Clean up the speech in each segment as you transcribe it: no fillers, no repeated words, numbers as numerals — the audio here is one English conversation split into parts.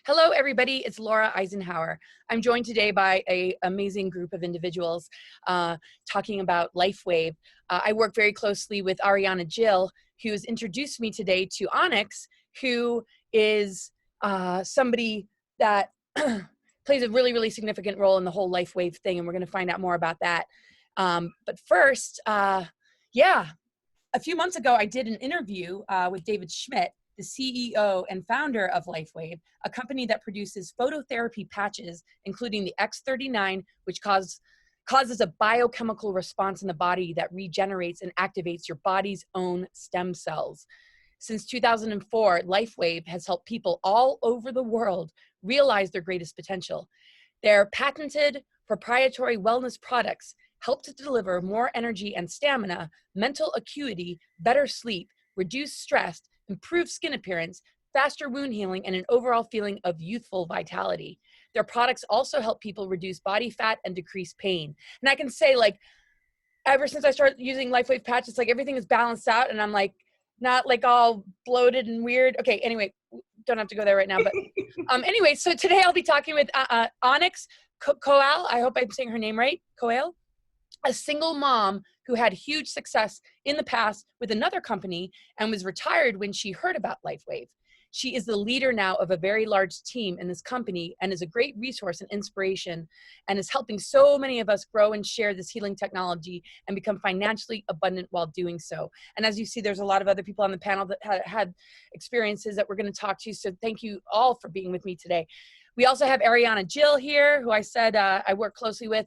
Hello, everybody. It's 𝗏𝗏 Eisenhower. I'm joined today by an amazing group of individuals talking about Lifewave. I work very closely with Ariana Jill, who has introduced me today to Onyx, who is somebody that plays a really, really significant role in the whole Lifewave thing, and we're going to find out more about that. But first, yeah, a few months ago, I did an interview with David Schmidt, the CEO and founder of Lifewave, a company that produces phototherapy patches, including the X39, which causes a biochemical response in the body that regenerates and activates your body's own stem cells. Since 2004, Lifewave has helped people all over the world realize their greatest potential. Their patented proprietary wellness products help to deliver more energy and stamina, mental acuity, better sleep, reduce stress, improve skin appearance, faster wound healing, and an overall feeling of youthful vitality. Their products also help people reduce body fat and decrease pain. And I can say, like, ever since I started using Lifewave patches, like, everything is balanced out and I'm like, not like all bloated and weird. Okay, anyway, don't have to go there right now. But anyway, so today I'll be talking with Onyx Coale. I hope I'm saying her name right. Coale, a single mom who had huge success in the past with another company and was retired when she heard about Lifewave. She is the leader now of a very large team in this company and is a great resource and inspiration and is helping so many of us grow and share this healing technology and become financially abundant while doing so. And as you see, there's a lot of other people on the panel that had experiences that we're going to talk to. So thank you all for being with me today. We also have Ariana Jill here, who I said I work closely with.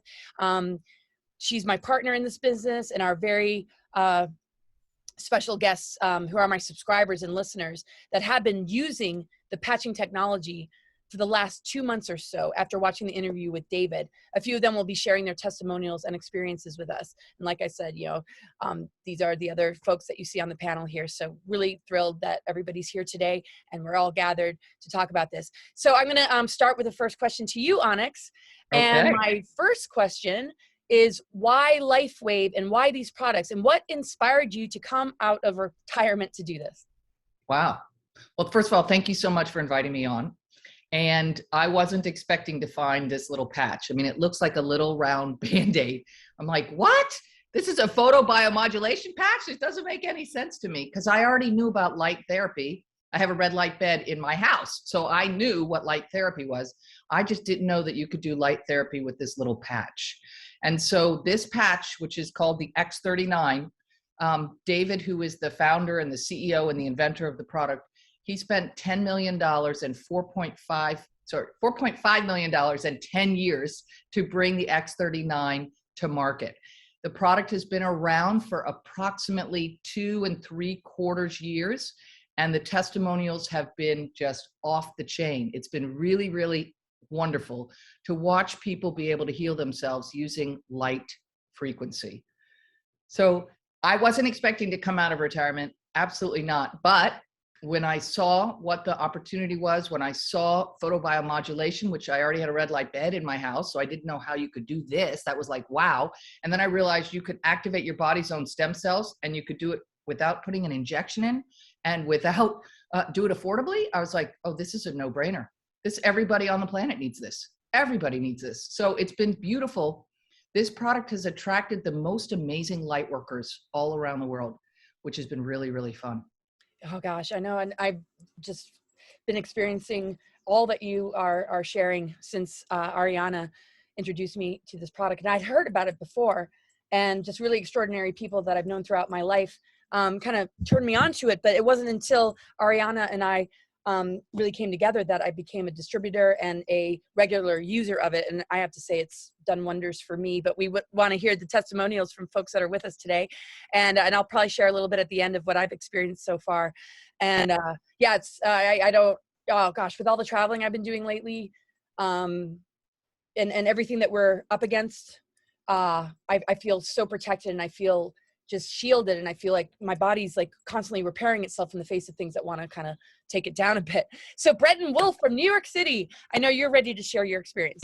She's my partner in this business and our very special guests who are my subscribers and listeners that have been using the patching technology for the last 2 months or so after watching the interview with David. A few of them will be sharing their testimonials and experiences with us. And like I said, you know, these are the other folks that you see on the panel here. So really thrilled that everybody's here today and we're all gathered to talk about this. So I'm going to start with the first question to you, Onyx. Okay. And my first question is why Lifewave and why these products and what inspired you to come out of retirement to do this? Wow. Well, first of all, thank you so much for inviting me on. And I wasn't expecting to find this little patch. I mean, it looks like a little round Band-Aid. I'm like, what? This is a photobiomodulation patch? It doesn't make any sense to me because I already knew about light therapy. I have a red light bed in my house, so I knew what light therapy was. I just didn't know that you could do light therapy with this little patch. And so this patch, which is called the X39, David, who is the founder and the CEO and the inventor of the product, he spent $10 million and $4.5 million in 10 years to bring the X39 to market. The product has been around for approximately 2 3/4 years, and the testimonials have been just off the chain. It's been really, really wonderful to watch people be able to heal themselves using light frequency. So I wasn't expecting to come out of retirement, absolutely not. But when I saw what the opportunity was, when I saw photobiomodulation, which I already had a red light bed in my house, so I didn't know how you could do this. That was like, wow. And then I realized you could activate your body's own stem cells and you could do it without putting an injection in and without do it affordably. I was like, oh, this is a no-brainer. Everybody on the planet needs this. Everybody needs this. So it's been beautiful. This product has attracted the most amazing light workers all around the world, which has been really, really fun. Oh gosh, I know. And I've just been experiencing all that you are sharing since Ariana introduced me to this product. And I'd heard about it before, and just really extraordinary people that I've known throughout my life kind of turned me on to it. But it wasn't until Ariana and I really came together that I became a distributor and a regular user of it. And I have to say it's done wonders for me, but we would want to hear the testimonials from folks that are with us today. And I'll probably share a little bit at the end of what I've experienced so far. And yeah, it's, I don't, oh gosh, with all the traveling I've been doing lately and everything that we're up against, I feel so protected and I feel just shielded, and I feel like my body's like constantly repairing itself in the face of things that want to kind of take it down a bit. So Brenton Wolf from New York City, I know you're ready to share your experience.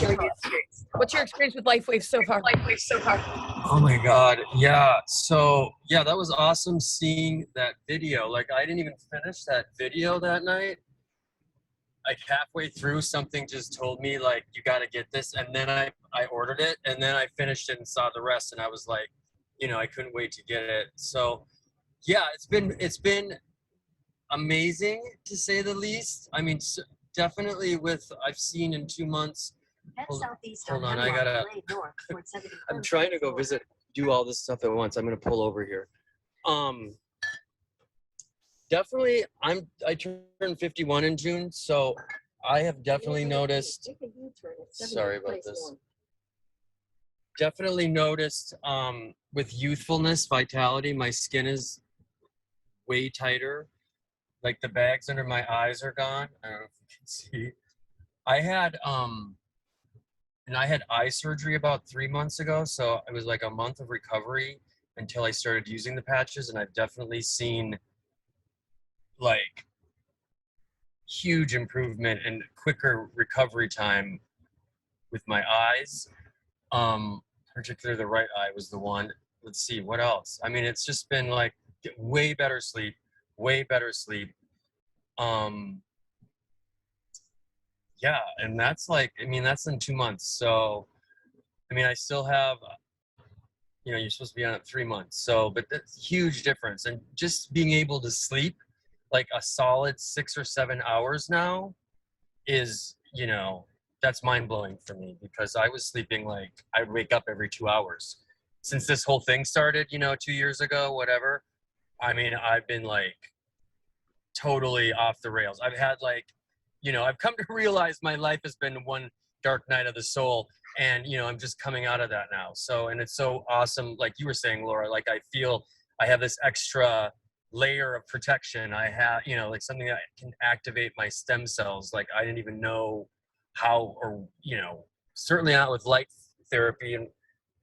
What's your experience with Lifewave so far? Oh my God, yeah. So yeah, that was awesome seeing that video. Like I didn't even finish that video that night. like halfway through, something just told me like, you got to get this. And then I ordered it, and then I finished it and saw the rest. And I was like, you know, I couldn't wait to get it. So yeah, it's been amazing to say the least. I mean, definitely I've seen in 2 months. Hold on, I'm trying to go do all this stuff at once. I'm going to pull over here. Definitely, I turned 51 in June, so I have definitely noticed, sorry about this. Definitely noticed with youthfulness, vitality, my skin is way tighter. Like the bags under my eyes are gone. I don't know if you can see. I had eye surgery about 3 months ago, so it was like a month of recovery until I started using the patches, and I've definitely seen like huge improvement and quicker recovery time with my eyes. Particularly the right eye was the one. Let's see, what else? I mean, it's just been like way better sleep. Yeah, and that's like, I mean, that's in 2 months. So, I mean, I still have, you know, you're supposed to be on it 3 months. So, but that's a huge difference. And just being able to sleep like a solid 6 or 7 hours now is, you know, that's mind blowing for me, because I was sleeping like, I wake up every 2 hours. Since this whole thing started, you know, 2 years ago, whatever. I mean, I've been like totally off the rails. I've had like, you know, I've come to realize my life has been one dark night of the soul, and, you know, I'm just coming out of that now. So, and it's so awesome. Like you were saying, Laura, like I feel I have this extra layer of protection. I have, you know, like something that can activate my stem cells. Like I didn't even know how, or, you know, certainly not with light therapy, and,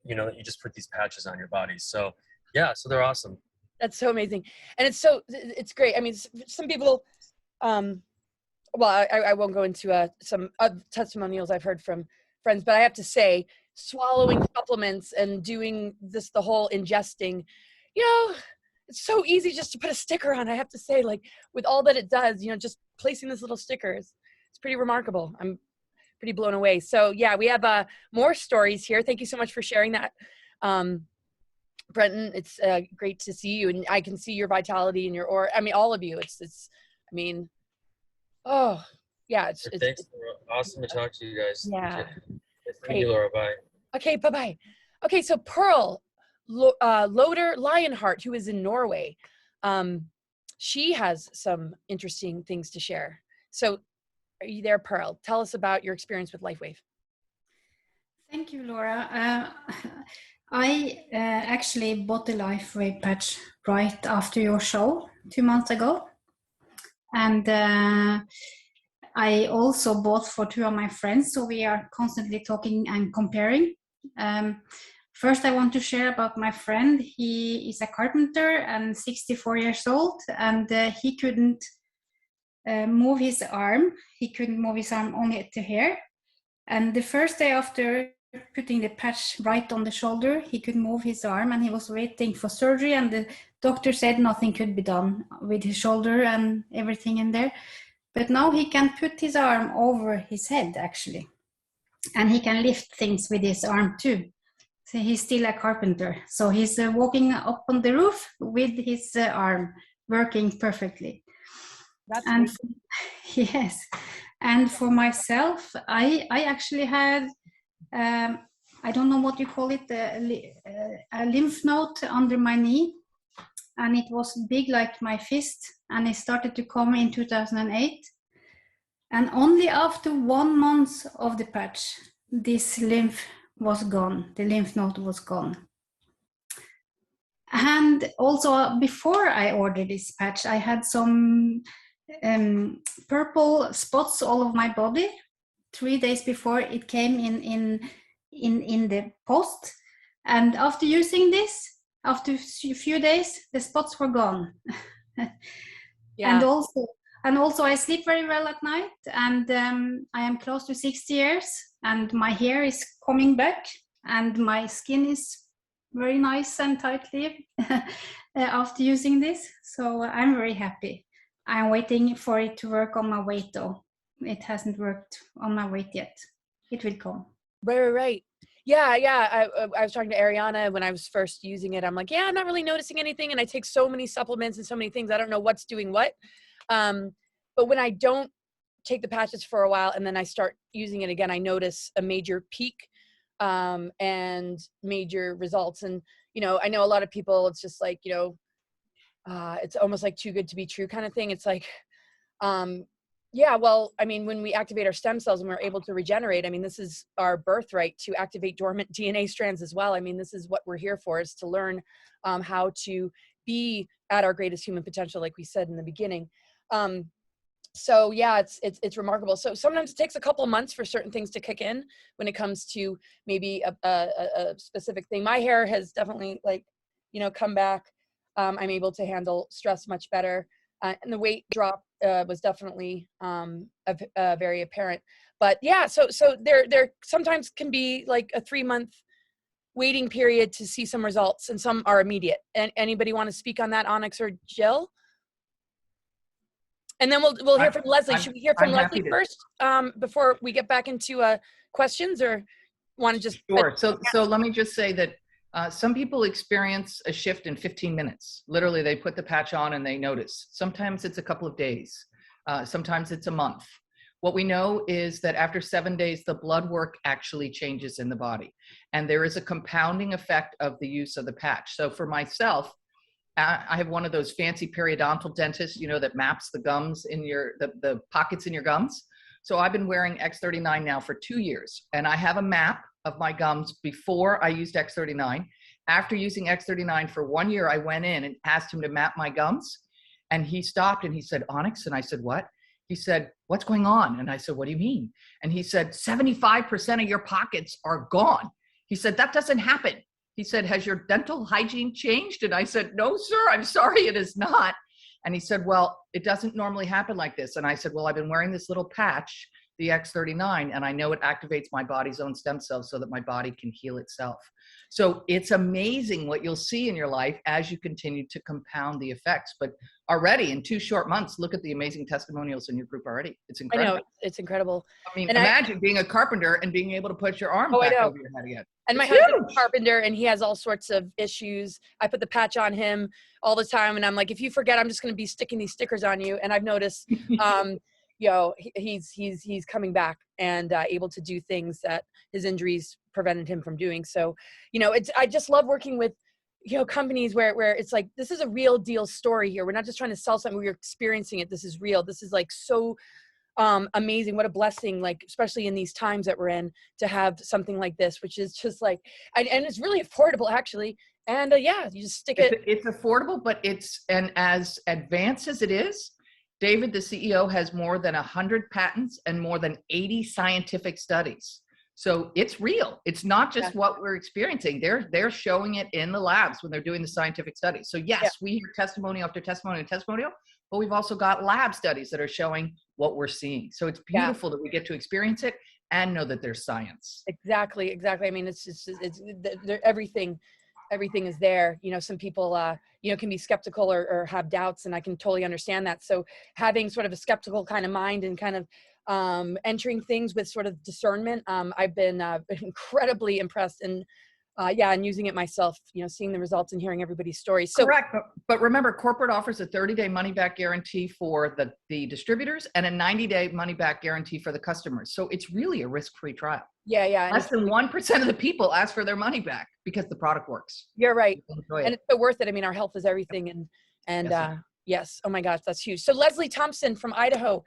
you know, you just put these patches on your body. So yeah, so they're awesome. That's so amazing. And it's great. I mean, some people, well, I won't go into some testimonials I've heard from friends, but I have to say, swallowing supplements and doing this, the whole ingesting, you know, it's so easy just to put a sticker on. I have to say, like, with all that it does, you know, just placing this little stickers, it's pretty remarkable. I'm pretty blown away. So yeah, we have more stories here. Thank you so much for sharing that. Brenton, it's great to see you, and I can see your vitality and your aura. I mean, all of you. It's. I mean, oh yeah. Thanks. Awesome to talk to you guys. Yeah. Thank you, Laura. Bye. Okay. Bye bye. Okay. So Pearl 𝗏𝗏𝗏, who is in Norway, she has some interesting things to share. So, are you there, Pearl? Tell us about your experience with Lifewave. Thank you, Laura. I actually bought the Lifewave patch right after your show 2 months ago. And I also bought for 2 of my friends, so we are constantly talking and comparing. First, I want to share about my friend. He is a carpenter and 64 years old, and he couldn't move his arm. He couldn't move his arm only at the hair. And the first day after putting the patch right on the shoulder, he could move his arm, and he was waiting for surgery, and the doctor said nothing could be done with his shoulder and everything in there. But now he can put his arm over his head, actually, and he can lift things with his arm too. So he's still a carpenter, so he's walking up on the roof with his arm working perfectly. That's and yes, and for myself, I actually had I don't know what you call it, a lymph node under my knee, and it was big like my fist, and it started to come in 2008, and only after 1 month of the patch, this lymph was gone, the lymph node was gone. And also before I ordered this patch, I had some purple spots all over my body 3 days before it came in the post, and after using this, after a few days, the spots were gone. Yeah. And also I sleep very well at night, and I am close to 60 years, and my hair is coming back, and my skin is very nice and tightly after using this. So I'm very happy. I'm waiting for it to work on my weight though. it hasn't worked on my weight yet. It will come. Right. Yeah. I was talking to Ariana when I was first using it. I'm like, yeah, I'm not really noticing anything. And I take so many supplements and so many things. I don't know what's doing what. But when I don't take the patches for a while and then I start using it again, I notice a major peak and major results. And, you know, I know a lot of people, it's just like, you know, it's almost like too good to be true kind of thing. It's like, yeah, well, I mean, when we activate our stem cells and we're able to regenerate, I mean, this is our birthright to activate dormant DNA strands as well. I mean, this is what we're here for, is to learn how to be at our greatest human potential, like we said in the beginning. So yeah, it's remarkable. So sometimes it takes a couple of months for certain things to kick in when it comes to maybe a specific thing. My hair has definitely, like, you know, come back. I'm able to handle stress much better. And the weight drop was definitely very apparent. But yeah, so there sometimes can be like a 3-month waiting period to see some results, and some are immediate. And anybody want to speak on that, Onyx or Jill? And then we'll hear from Leslie. Should we hear from Leslie first before we get back into questions, or want to just? Sure. So let me just say that some people experience a shift in 15 minutes. Literally, they put the patch on and they notice. Sometimes it's a couple of days. Sometimes it's a month. What we know is that after 7 days, the blood work actually changes in the body. And there is a compounding effect of the use of the patch. So for myself, I have one of those fancy periodontal dentists, you know, that maps the gums in your, the pockets in your gums. So I've been wearing X39 now for 2 years, and I have a map of my gums before I used X39. After using X39 for 1 year, I went in and asked him to map my gums, and he stopped and he said, Onyx, and I said, what? He said, what's going on? And I said, what do you mean? And he said, 75% of your pockets are gone. He said, that doesn't happen. He said, has your dental hygiene changed? And I said, no, sir, I'm sorry, it is not. And he said, well, it doesn't normally happen like this. And I said, well, I've been wearing this little patch, the X39, and I know it activates my body's own stem cells so that my body can heal itself. So it's amazing what you'll see in your life as you continue to compound the effects. But already in 2 short months, look at the amazing testimonials in your group already. It's incredible. I know, it's incredible. I mean, imagine being a carpenter and being able to put your arm back over your head again. And my husband's a carpenter, and he has all sorts of issues. I put the patch on him all the time, and I'm like, if you forget, I'm just going to be sticking these stickers on you. And I've noticed, you know, he's coming back and able to do things that his injuries prevented him from doing. So, you know, I just love working with, you know, companies where it's like, this is a real deal story here. We're not just trying to sell something. We're experiencing it. This is real. This is like so amazing. What a blessing, like, especially in these times that we're in, to have something like this, which is just like, and it's really affordable actually. And yeah, you just stick it. It's affordable, but and as advanced as it is, David, the CEO, has more than 100 patents and more than 80 scientific studies. So it's real. It's not just what we're experiencing. They're showing it in the labs when they're doing the scientific studies. So yes, we hear testimony after testimony and testimonial, but we've also got lab studies that are showing what we're seeing. So it's beautiful that we get to experience it and know that there's science. Exactly. I mean, it's everything is there. You know, some people, you know, can be skeptical or have doubts, and I can totally understand that. So having sort of a skeptical kind of mind and kind of entering things with sort of discernment, I've been incredibly impressed, and and using it myself, you know, seeing the results and hearing everybody's stories. So correct, but remember, corporate offers a 30-day money-back guarantee for the distributors and a 90-day money-back guarantee for the customers. So it's really a risk-free trial. Yeah. Less than 1% of the people ask for their money back because the product works. You're right, and it's so worth it. I mean, our health is everything, and yes, oh my gosh, that's huge. So Leslie Thompson from Idaho,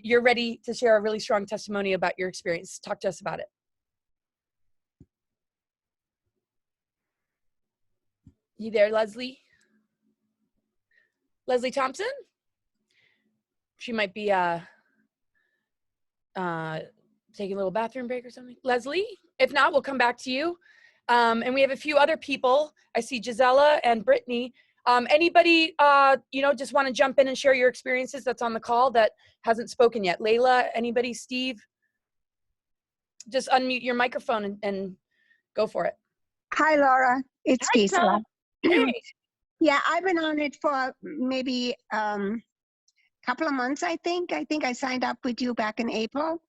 you're ready to share a really strong testimony about your experience. Talk to us about it. You there, Leslie? Leslie Thompson? She might be taking a little bathroom break or something. Leslie? If not, we'll come back to you. And we have a few other people. I see Gisela and Brittany. Anybody, you know, just want to jump in and share your experiences that's on the call that hasn't spoken yet? Layla, anybody? Steve? Just unmute your microphone and go for it. Hi, Laura. It's Gisela. Hey. Yeah, I've been on it for maybe couple of months, I think. I think I signed up with you back in April.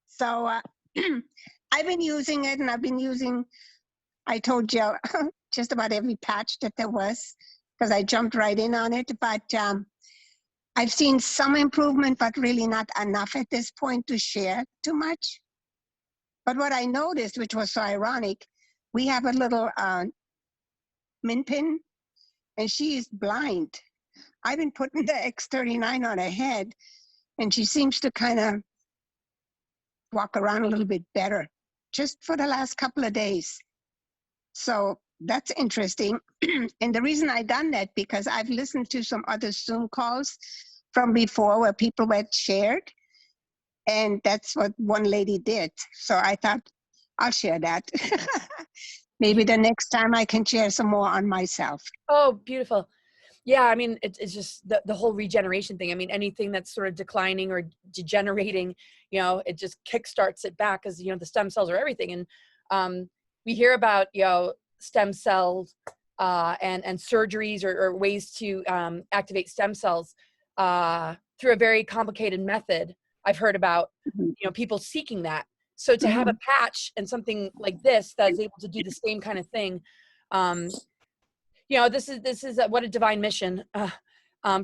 So I've been using it, and I've been using, I told Jill, just about every patch that there was, because I jumped right in on it. But I've seen some improvement, but really not enough at this point to share too much. But what I noticed, which was so ironic, we have a little min pin, and she is blind. I've been putting the X39 on her head, and she seems to kind of walk around a little bit better just for the last couple of days. So that's interesting. And the reason I done that, because I've listened to some other Zoom calls from before where people were shared, and that's what one lady did. So I thought I'll share that. Maybe the next time I can share some more on myself. Oh, beautiful. Yeah, I mean, it's just the whole regeneration thing. I mean, anything that's sort of declining or degenerating, you know, it just kickstarts it back, because, you know, the stem cells are everything. And we hear about, you know, stem cells and surgeries or ways to activate stem cells through a very complicated method. I've heard about, you know, people seeking that. So to have a patch and something like this that is able to do the same kind of thing, you know, this is what a divine mission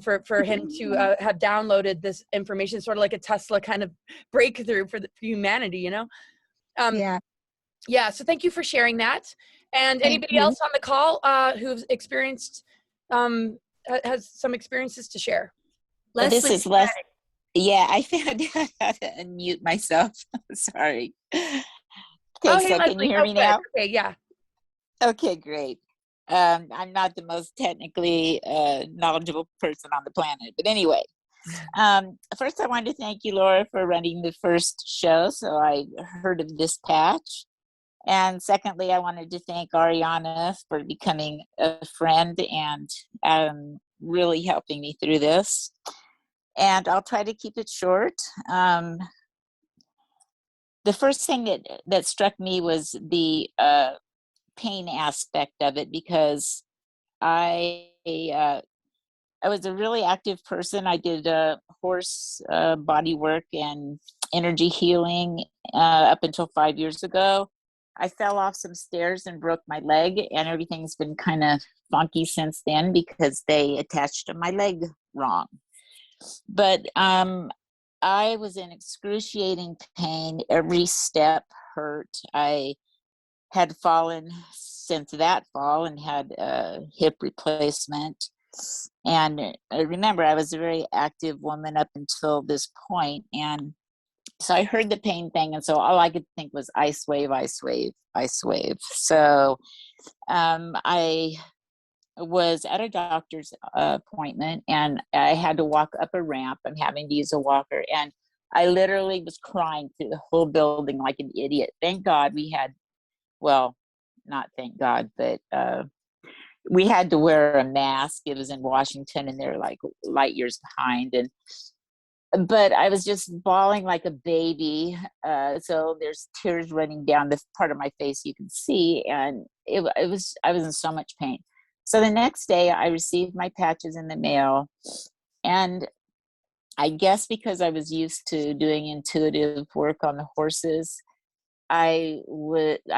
for him to have downloaded this information, sort of like a Tesla kind of breakthrough for humanity, you know? Yeah, so thank you for sharing that. And anybody else on the call who's experienced, has some experiences to share? Leslie, this is Les. Yeah, I found out how to unmute myself. Sorry. Okay, oh, so hey, can you hear me now? Okay, yeah. Okay, great. I'm not the most technically knowledgeable person on the planet, but anyway. First, I wanted to thank you, Laura, for running the first show, so I heard of this patch. And secondly, I wanted to thank Ariana for becoming a friend and really helping me through this. And I'll try to keep it short. The first thing that struck me was the pain aspect of it, because I was a really active person. I did horse body work and energy healing up until 5 years ago. I fell off some stairs and broke my leg, and everything's been kind of funky since then because they attached my leg wrong. But I was in excruciating pain. Every step hurt. I had fallen since that fall and had a hip replacement. And remember, I was a very active woman up until this point. And so I heard the pain thing. And so all I could think was ice wave, ice wave, ice wave. So I was at a doctor's appointment, and I had to walk up a ramp. I'm having to use a walker. And I literally was crying through the whole building like an idiot. Thank God we had, well, not thank God, but we had to wear a mask. It was in Washington, and they're like light years behind. But I was just bawling like a baby. So there's tears running down this part of my face you can see. And I was in so much pain. So the next day I received my patches in the mail. And I guess because I was used to doing intuitive work on the horses, I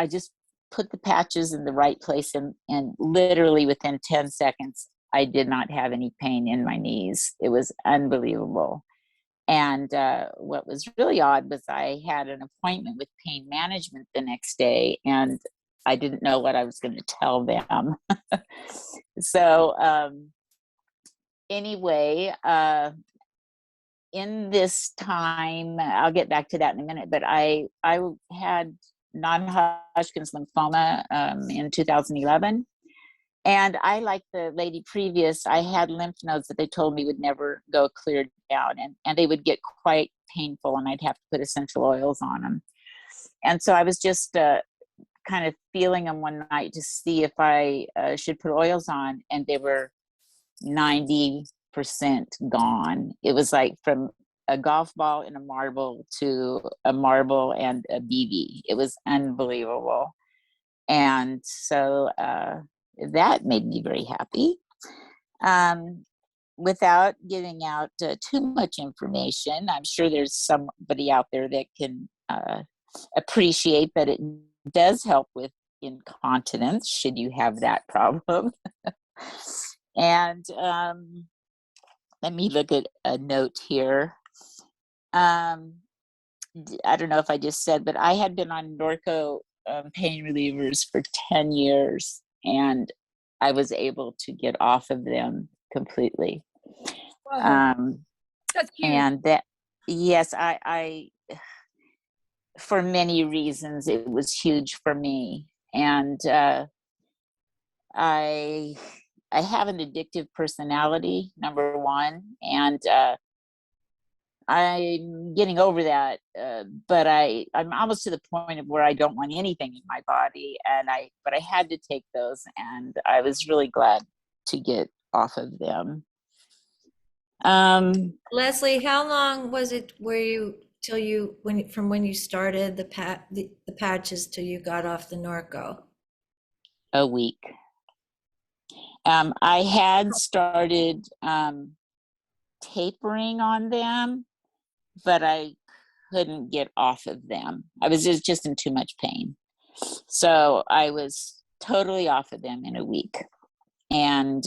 just put the patches in the right place, and literally within 10 seconds, I did not have any pain in my knees. It was unbelievable. And what was really odd was I had an appointment with pain management the next day, and I didn't know what I was going to tell them. So anyway, in this time, I'll get back to that in a minute, but I had non-Hodgkin's lymphoma in 2011. And I, like the lady previous, I had lymph nodes that they told me would never go clear down, and they would get quite painful, and I'd have to put essential oils on them. And so I was just kind of feeling them one night to see if I should put oils on, and they were 90% gone. It was like from a golf ball and a marble to a marble and a BB. It was unbelievable. And so that made me very happy. without giving out too much information, I'm sure there's somebody out there that can appreciate that it does help with incontinence, should you have that problem. And let me look at a note here. I don't know if I just said, but I had been on Norco pain relievers for 10 years, and I was able to get off of them completely. Wow. That's huge. And that, yes, I for many reasons, it was huge for me. And I have an addictive personality, number one, and I'm getting over that, but I'm almost to the point of where I don't want anything in my body, but I had to take those, and I was really glad to get off of them. Leslie, how long was it from when you started the patches till you got off the Norco? A week. I had started tapering on them, but I couldn't get off of them. I was just in too much pain. So I was totally off of them in a week. And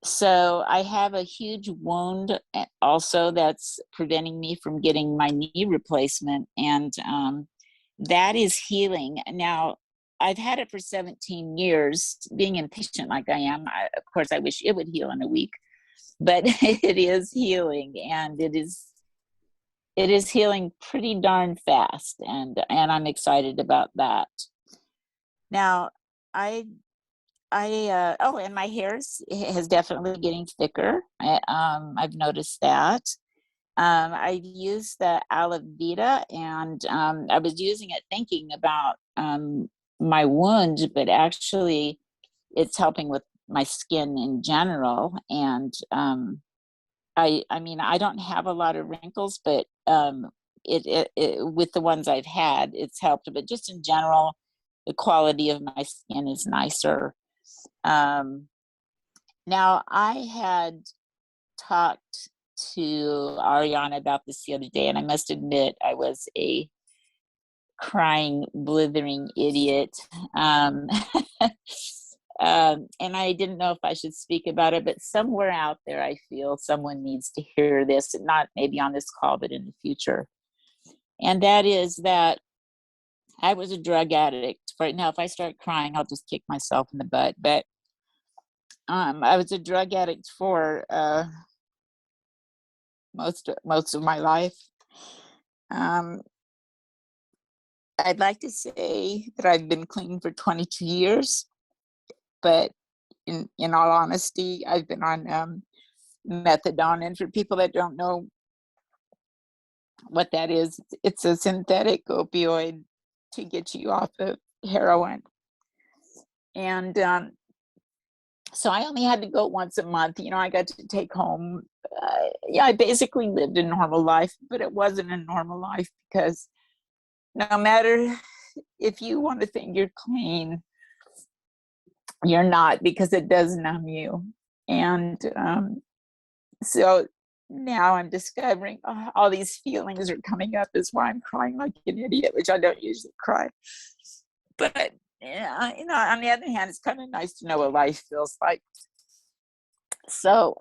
so I have a huge wound also that's preventing me from getting my knee replacement. And that is healing. Now, I've had it for 17 years, being impatient like I am. Of course, I wish it would heal in a week, but it is healing, and it is healing pretty darn fast, and I'm excited about that. Now, and my hair has definitely getting thicker. I've noticed that. I've used the aloe vera, and I was using it thinking about my wound, but actually it's helping with my skin in general. And I mean, I don't have a lot of wrinkles, but it with the ones I've had, it's helped. But just in general, the quality of my skin is nicer. Now, I had talked to Ariana about this the other day, and I must admit I was a crying, blithering idiot. And I didn't know if I should speak about it, but somewhere out there, I feel someone needs to hear this, not maybe on this call, but in the future. And that is that I was a drug addict. Right now, if I start crying, I'll just kick myself in the butt. But I was a drug addict for most of my life. I'd like to say that I've been clean for 22 years, but in all honesty, I've been on methadone. And for people that don't know what that is, it's a synthetic opioid to get you off of heroin. And so I only had to go once a month. You know, I got to take home. I basically lived a normal life, but it wasn't a normal life, because no matter if you want to think you're clean, you're not, because it does numb you. And so now I'm discovering all these feelings are coming up, is why I'm crying like an idiot, which I don't usually cry. But on the other hand, it's kind of nice to know what life feels like. So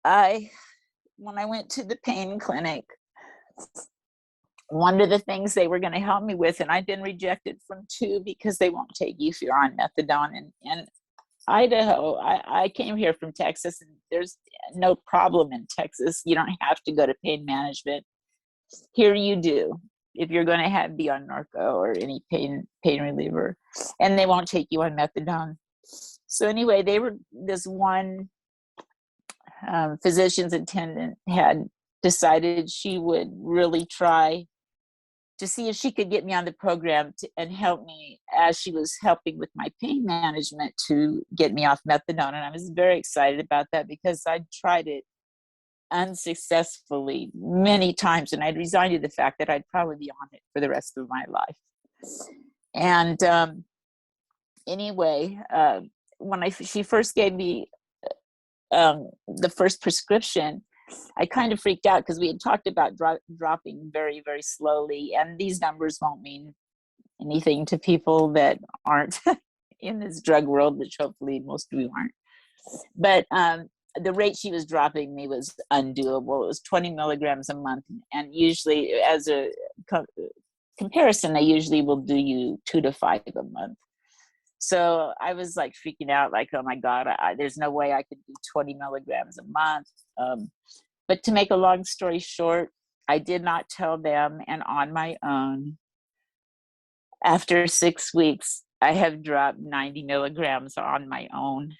when I went to the pain clinic, one of the things they were going to help me with, and I've been rejected from 2 because they won't take you if you're on methadone in Idaho. I came here from Texas, and there's no problem in Texas. You don't have to go to pain management. Here you do, if you're going to be on Norco or any pain reliever, and they won't take you on methadone. So anyway, this one physician's attendant had decided she would really try to see if she could get me on the program and help me, as she was helping with my pain management, to get me off methadone. And I was very excited about that, because I'd tried it unsuccessfully many times, and I'd resigned to the fact that I'd probably be on it for the rest of my life. And anyway, when she first gave me the first prescription, I kind of freaked out because we had talked about dropping very, very slowly. And these numbers won't mean anything to people that aren't in this drug world, which hopefully most of you aren't. But the rate she was dropping me was undoable. It was 20 milligrams a month. And usually, as a comparison, I usually will do you 2 to 5 a month. So I was like freaking out, like, oh my God, there's no way I could do 20 milligrams a month. But to make a long story short, I did not tell them. And on my own, after 6 weeks, I have dropped 90 milligrams on my own.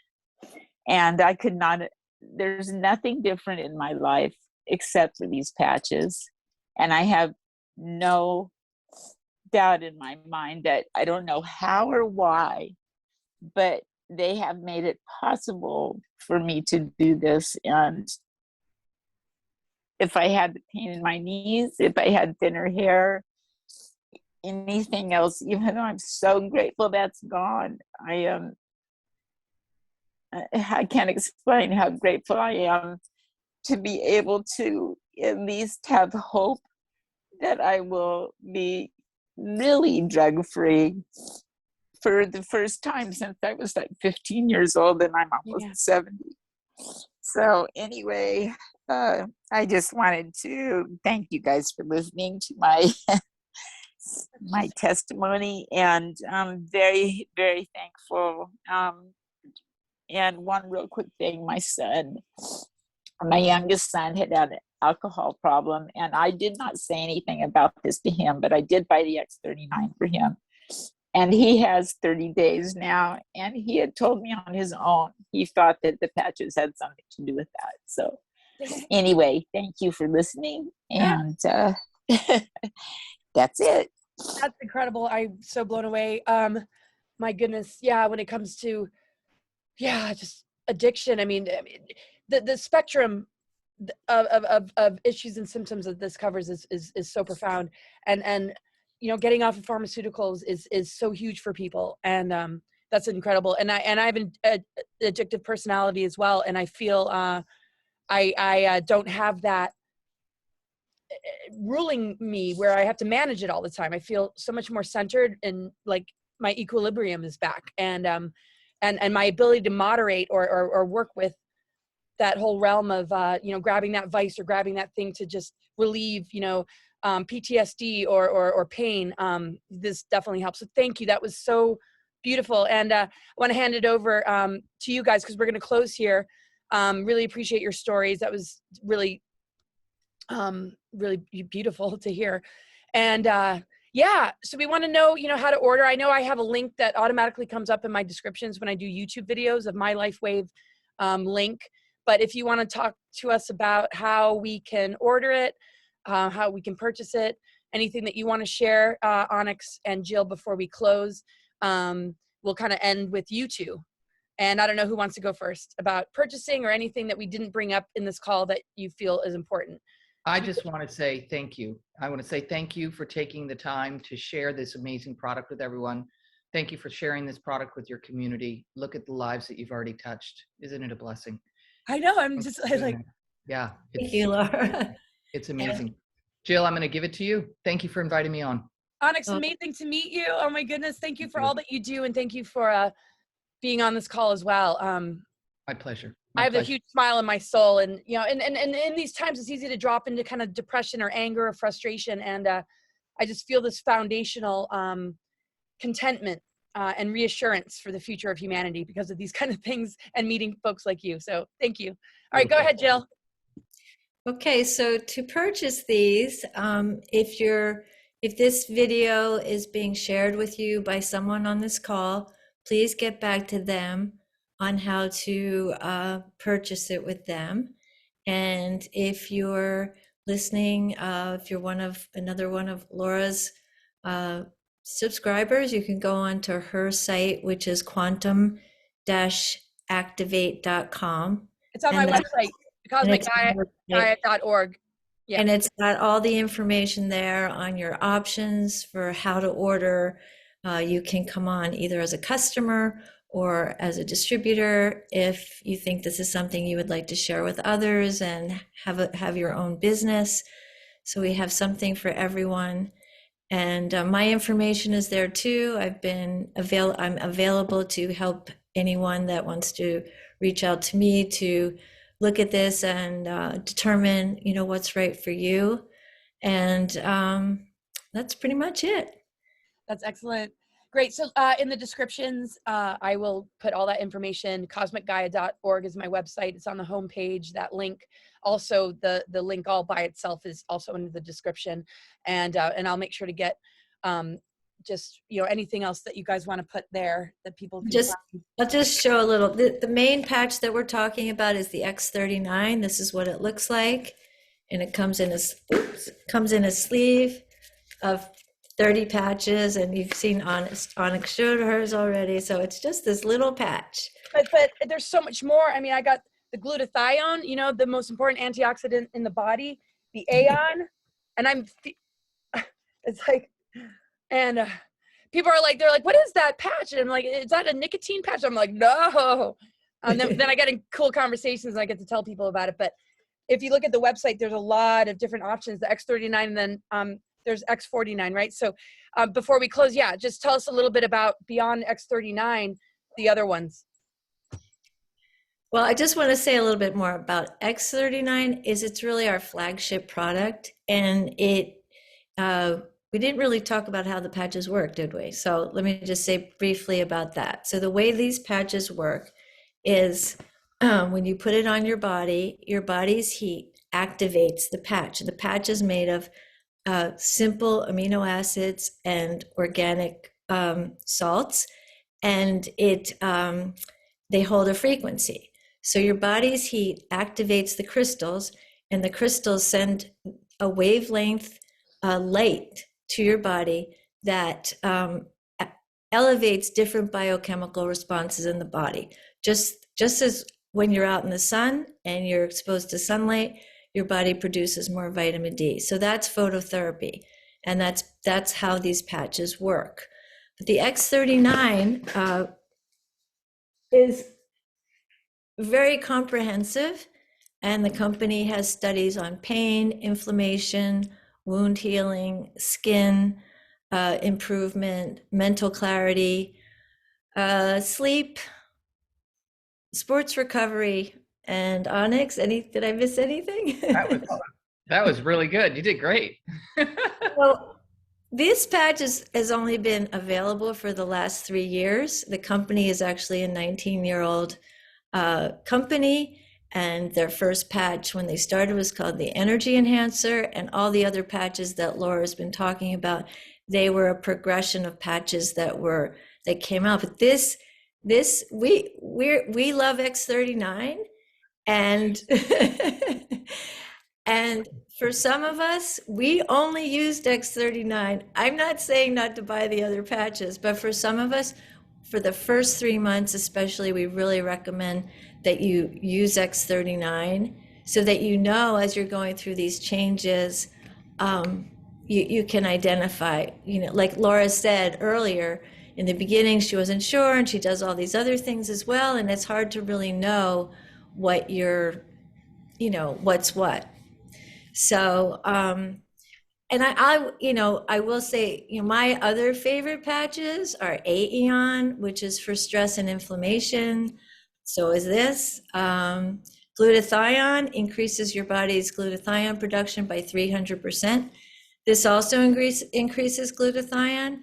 And I could not, there's nothing different in my life except for these patches. And I have no doubt in my mind that I don't know how or why, but they have made it possible for me to do this. And if I had the pain in my knees, if I had thinner hair, anything else, even though I'm so grateful that's gone, I can't explain how grateful I am to be able to at least have hope that I will be really drug-free for the first time since I was like 15 years old, and I'm almost 70. So anyway, I just wanted to thank you guys for listening to my my testimony, and I'm very, very thankful. And one real quick thing, my youngest son had an alcohol problem, and I did not say anything about this to him, but I did buy the X39 for him. And he has 30 days now, and he had told me on his own, he thought that the patches had something to do with that. So anyway, thank you for listening, and that's it. That's incredible. I'm so blown away. My goodness. Yeah. When it comes to, just addiction. I mean, the spectrum of issues and symptoms that this covers is so profound, and getting off of pharmaceuticals is so huge for people, and that's incredible. And I have an addictive personality as well, and I feel I don't have that ruling me where I have to manage it all the time. I feel so much more centered, and like my equilibrium is back, and my ability to moderate or work with that whole realm of grabbing that vice or grabbing that thing to just relieve PTSD or pain. This definitely helps. So thank you. That was so beautiful. And I want to hand it over to you guys, because we're going to close here. Really appreciate your stories. That was really really beautiful to hear. And so we want to know how to order. I know I have a link that automatically comes up in my descriptions when I do YouTube videos of my Lifewave link. But if you want to talk to us about how we can order it, how we can purchase it, anything that you want to share, Onyx and Jill, before we close, we'll kind of end with you two. And I don't know who wants to go first about purchasing or anything that we didn't bring up in this call that you feel is important. I just want to say thank you. I want to say thank you for taking the time to share this amazing product with everyone. Thank you for sharing this product with your community. Look at the lives that you've already touched. Isn't it a blessing? I know. I'm just like, yeah. Thank you, Laura. It's amazing. Jill, I'm going to give it to you. Thank you for inviting me on. Onyx, amazing to meet you. Oh my goodness. Thank you for all that you do. And thank you for being on this call as well. My pleasure. I have a huge smile in my soul, and and in these times it's easy to drop into kind of depression or anger or frustration, and I just feel this foundational contentment and reassurance for the future of humanity because of these kind of things and meeting folks like you. So thank you. All right, go ahead, Jill. Okay, so to purchase these, if this video is being shared with you by someone on this call, please get back to them on how to purchase it with them. And if you're listening, if you're another one of Laura's subscribers, you can go on to her site, which is quantum-activate.com. It's on my website, cosmic-gaia.org. Yeah. And it's got all the information there on your options for how to order. You can come on either as a customer or as a distributor, if you think this is something you would like to share with others and have your own business. So we have something for everyone. And my information is there too. I'm available to help anyone that wants to reach out to me to look at this and determine, what's right for you. And that's pretty much it. That's excellent. Great. So in the descriptions, I will put all that information. CosmicGaia.org is my website. It's on the homepage, that link. Also, the link all by itself is also in the description. And I'll make sure to get just, anything else that you guys want to put there that people can find. I'll just show a little. The main patch that we're talking about is the X39. This is what it looks like. And it comes in a sleeve of 30 patches, and you've seen Onyx showed hers already. So it's just this little patch. But there's so much more. I mean, I got the glutathione, the most important antioxidant in the body, the 𝗂𝘂𝗏, and it's like, and people are like, they're like, what is that patch? And I'm like, is that a nicotine patch? I'm like, no. And then I get in cool conversations and I get to tell people about it. But if you look at the website, there's a lot of different options, the X39, and then there's X49, right? So before we close, just tell us a little bit about beyond X39, the other ones. Well, I just want to say a little bit more about X39. It's really our flagship product, and we didn't really talk about how the patches work, did we? So let me just say briefly about that. So the way these patches work is when you put it on your body's heat activates the patch. The patch is made of simple amino acids and organic salts, and they hold a frequency. So your body's heat activates the crystals, and the crystals send a wavelength light to your body that elevates different biochemical responses in the body. Just as when you're out in the sun and you're exposed to sunlight, your body produces more vitamin D. So that's phototherapy, and that's how these patches work. But the X39 is very comprehensive, and the company has studies on pain, inflammation, wound healing, skin improvement, mental clarity, sleep, sports recovery, and Onyx. Did I miss anything? That was really good. You did great. Well, this patch has only been available for the last 3 years. The company is actually a 19-year-old company, and their first patch when they started was called the Energy Enhancer, and all the other patches that Laura's been talking about, they were a progression of patches that came out. But we love X39, and and for some of us, we only used X39. I'm not saying not to buy the other patches, but for some of us, for the first 3 months especially, we really recommend that you use X39 so that as you're going through these changes, you can identify, like Laura said earlier, in the beginning she wasn't sure, and she does all these other things as well, and it's hard to really know what what's what. So and I will say, my other favorite patches are 𝗂𝘂𝗏𝗏, which is for stress and inflammation. So is this. Glutathione increases your body's glutathione production by 300%. This also increases glutathione.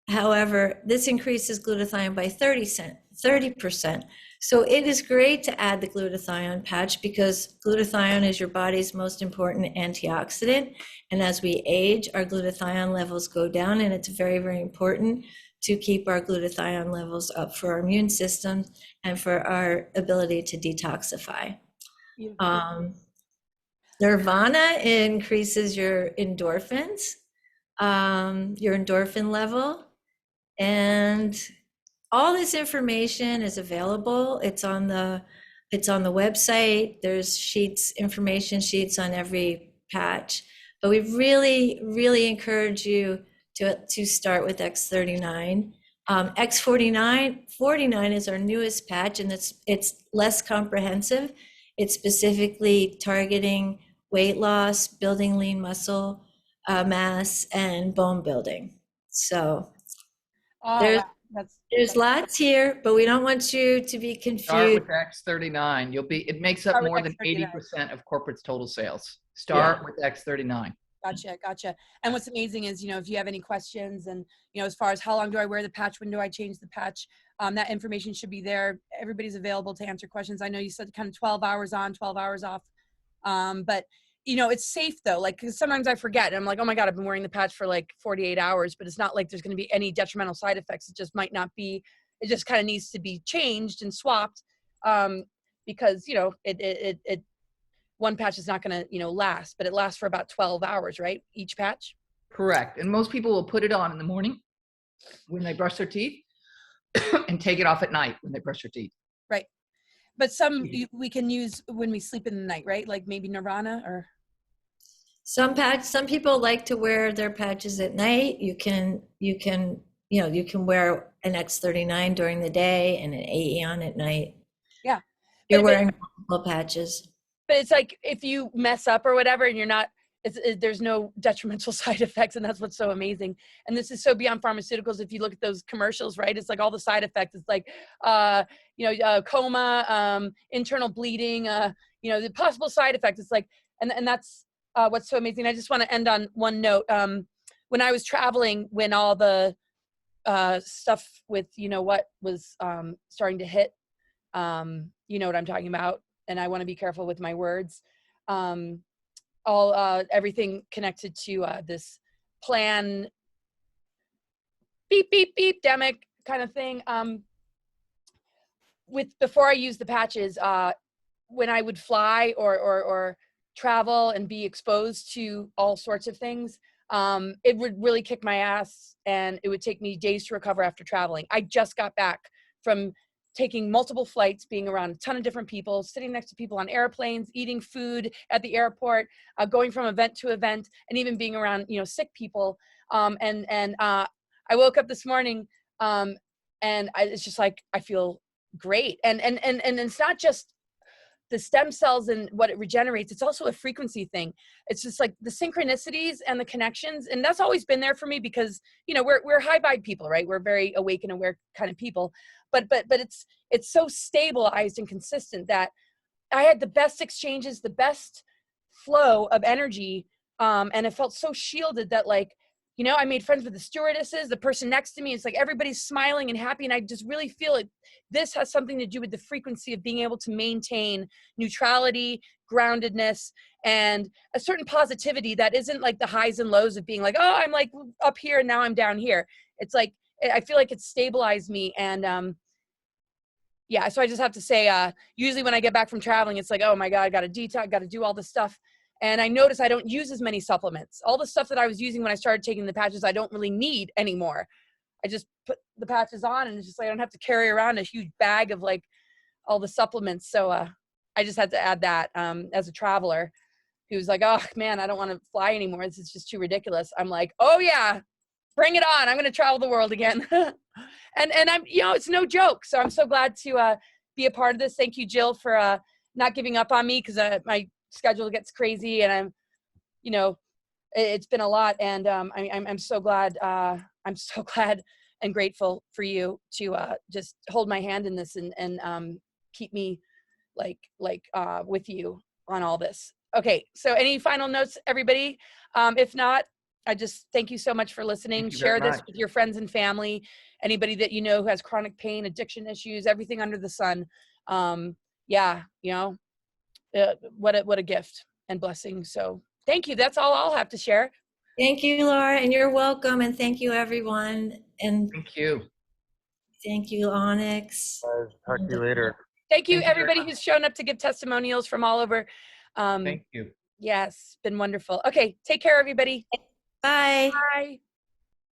However, this increases glutathione by 30%. So it is great to add the glutathione patch because glutathione is your body's most important antioxidant. And as we age, our glutathione levels go down, and it's very, very important to keep our glutathione levels up for our immune system and for our ability to detoxify. Nirvana increases your endorphins, your endorphin level, and all this information is available. It's on the website. There's information sheets on every patch. But we really, really encourage you to start with X39. 𝗏𝗏𝗏𝗏 is our newest patch, and it's less comprehensive. It's specifically targeting weight loss, building lean muscle mass, and bone building. So there's lots here, but we don't want you to be confused. Start with X39. It makes up more than 80% of corporate's total sales. Start with X39. Gotcha. And what's amazing is, if you have any questions and, as far as how long do I wear the patch, when do I change the patch, that information should be there. Everybody's available to answer questions. I know you said kind of 12 hours on, 12 hours off. But, it's safe though. Like, 'cause sometimes I forget and I'm like, oh my God, I've been wearing the patch for like 48 hours, but it's not like there's going to be any detrimental side effects. It just might not be, it just kind of needs to be changed and swapped. Because, one patch is not going to, last, but it lasts for about 12 hours, right? Each patch? Correct. And most people will put it on in the morning when they brush their teeth and take it off at night when they brush their teeth. Right. But some we can use when we sleep in the night, right? Like maybe Nirvana or... Some people like to wear their patches at night. You can wear an X39 during the day and an Aeon at night. Yeah. You're wearing multiple patches. But it's like if you mess up or whatever and you're not, there's no detrimental side effects, and that's what's so amazing. And this is so beyond pharmaceuticals. If you look at those commercials, right, it's like all the side effects. It's like, coma, internal bleeding, the possible side effects. It's like, and that's what's so amazing. I just want to end on one note. When I was traveling, when all the stuff with, what was starting to hit, you know what I'm talking about. And I want to be careful with my words. Everything connected to this plan, beep, beep, beep, demic kind of thing. Before I used the patches, when I would fly or travel and be exposed to all sorts of things, it would really kick my ass, and it would take me days to recover after traveling. I just got back from taking multiple flights, being around a ton of different people, sitting next to people on airplanes, eating food at the airport, going from event to event, and even being around, sick people. I woke up this morning, and it's just like, I feel great. And it's not just the stem cells and what it regenerates, it's also a frequency thing. It's just like the synchronicities and the connections. And that's always been there for me because, we're high vibe people, right? We're very awake and aware kind of people. But it's so stabilized and consistent that I had the best exchanges, the best flow of energy. And it felt so shielded that, like, I made friends with the stewardesses, the person next to me. It's like everybody's smiling and happy. And I just really feel like this has something to do with the frequency of being able to maintain neutrality, groundedness, and a certain positivity that isn't like the highs and lows of being like, oh, I'm like up here and now I'm down here. It's like, I feel like it's stabilized me. And yeah, so I just have to say, usually when I get back from traveling, it's like, oh my God, I got to detox, got to do all this stuff. And I notice I don't use as many supplements. All the stuff that I was using when I started taking the patches, I don't really need anymore. I just put the patches on, and it's just like I don't have to carry around a huge bag of like all the supplements. So I just had to add that as a traveler who was like, oh man, I don't want to fly anymore. This is just too ridiculous. I'm like, oh yeah, bring it on. I'm going to travel the world again. and I'm, it's no joke. So I'm so glad to be a part of this. Thank you, Jill, for not giving up on me, because my schedule gets crazy, and I'm, it's been a lot, and I'm so glad. I'm so glad and grateful for you to just hold my hand in this and keep me with you on all this. Okay, so any final notes, everybody? If not, I just thank you so much for listening. Share this with your friends and family, anybody that who has chronic pain, addiction issues, everything under the sun. Yeah, what a gift and blessing. So thank you. That's all I'll have to share. Thank you, Laura, and you're welcome. And thank you, everyone. And thank you. Thank you, Onyx. Talk to you later. Thank you, everybody who's shown up to give testimonials from all over. Thank you. Yes, been wonderful. Okay, take care, everybody. Bye. Bye.